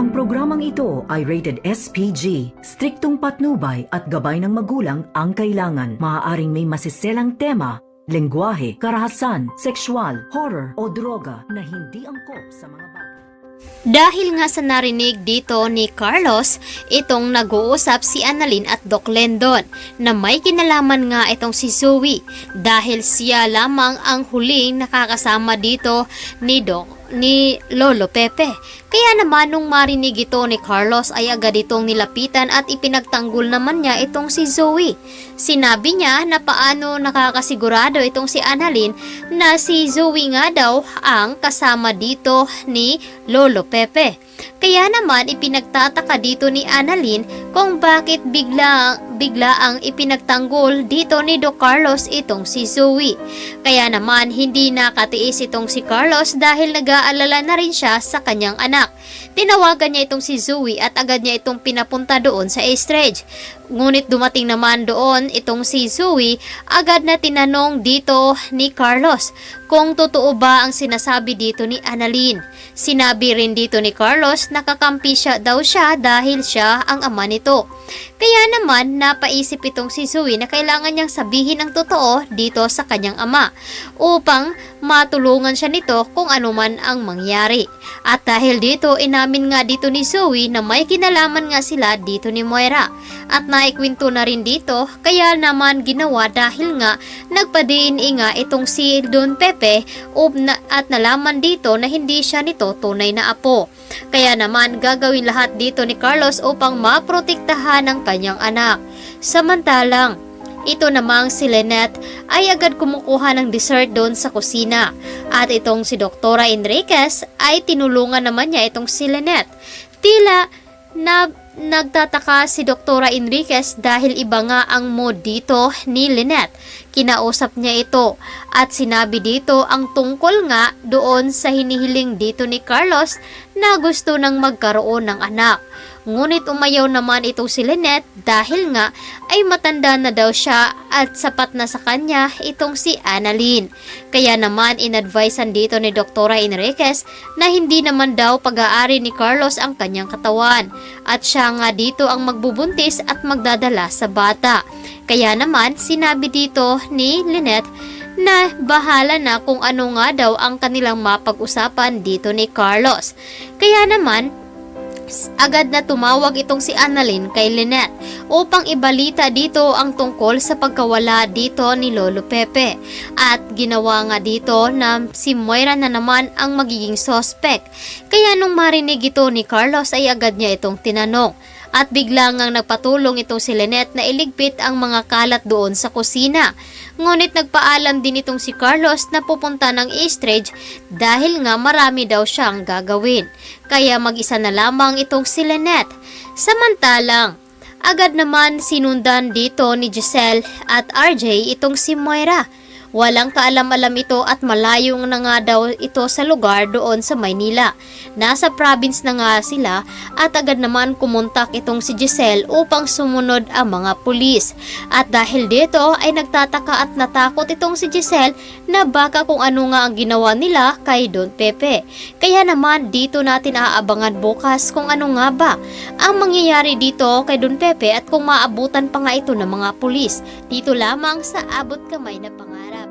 Ang programang ito ay rated SPG. Striktong patnubay at gabay ng magulang ang kailangan. Maaaring may masiselang tema, lengguwahe, karahasan, sexual, horror o droga na hindi angkop sa mga bata. Dahil nga sa narinig dito ni Carlos, itong nag-uusap si Annalyn at Doc Lendon na may kinalaman nga itong si Zoe dahil siya lamang ang huling nakakasama dito ni Lolo Pepe. Kaya naman nung marinig ito ni Carlos ay agad itong nilapitan at ipinagtanggol naman niya itong si Zoe. Sinabi niya na paano nakakasigurado itong si Annalyn na si Zoe nga daw ang kasama dito ni Lolo Pepe. Kaya naman ipinagtataka dito ni Annalyn kung bakit bigla ang ipinagtanggol dito ni Doc Carlos itong si Zoe. Kaya naman hindi nakatiis itong si Carlos dahil nag-aalala na rin siya sa kanyang anak. Tinawagan niya itong si Zoe at agad niya itong pinapunta doon sa stage. Ngunit dumating naman doon itong si Zoe, agad na tinanong dito ni Carlos kung totoo ba ang sinasabi dito ni Annalyn. Sinabi rin dito ni Carlos na kakampi daw siya dahil siya ang ama nito. Kaya naman napaisip itong si Zoe na kailangan niyang sabihin ang totoo dito sa kanyang ama upang matulungan siya nito kung ano man ang mangyari. At dahil dito inamin nga dito ni Zoe na may kinalaman nga sila dito ni Moira. At naikwento na rin dito kaya naman ginawa dahil nga nagpa-DNA nga itong si Don Pepe at nalaman dito na hindi siya nito tunay na apo. Kaya naman gagawin lahat dito ni Carlos upang maprotektahan ang kanyang anak. Samantalang ito namang si Lynette ay agad kumukuha ng dessert doon sa kusina. At itong si Doktora Enriquez ay tinulungan naman niya itong si Lynette. Tila na nagtataka si Doktora Enriquez dahil iba nga ang mood dito ni Lynette. Kinausap niya ito at sinabi dito ang tungkol nga doon sa hinihiling dito ni Carlos na gusto nang magkaroon ng anak. Ngunit umayaw naman itong si Lynette dahil nga ay matanda na daw siya at sapat na sa kanya itong si Annalyn. Kaya naman inadvisean dito ni Doktora Enriquez na hindi naman daw pag-aari ni Carlos ang kanyang katawan at siya nga dito ang magbubuntis at magdadala sa bata. Kaya naman sinabi dito ni Lynette na bahala na kung ano nga daw ang kanilang mapag-usapan dito ni Carlos. Kaya naman agad na tumawag itong si Annalyn kay Lynette upang ibalita dito ang tungkol sa pagkawala dito ni Lolo Pepe. At ginawa nga dito na si Moira na naman ang magiging suspect. Kaya nung marinig ito ni Carlos ay agad niya itong tinanong. At bigla ngang nagpatulong itong si Lynette na iligpit ang mga kalat doon sa kusina. Ngunit nagpaalam din itong si Carlos na pupunta ng stage dahil nga marami daw siyang gagawin. Kaya mag-isa na lamang itong si Lynette. Samantalang, agad naman sinundan dito ni Giselle at RJ itong si Moira. Walang kaalam-alam ito at malayo na nga daw ito sa lugar doon sa Maynila. Nasa province na nga sila at agad naman kumontak itong si Giselle upang sumunod ang mga pulis. At dahil dito ay nagtataka at natakot itong si Giselle na baka kung ano nga ang ginawa nila kay Don Pepe. Kaya naman dito natin aabangan bukas kung ano nga ba ang mangyayari dito kay Don Pepe at kung maabutan pa nga ito ng mga pulis. Dito lamang sa Abot Kamay na Pangarap.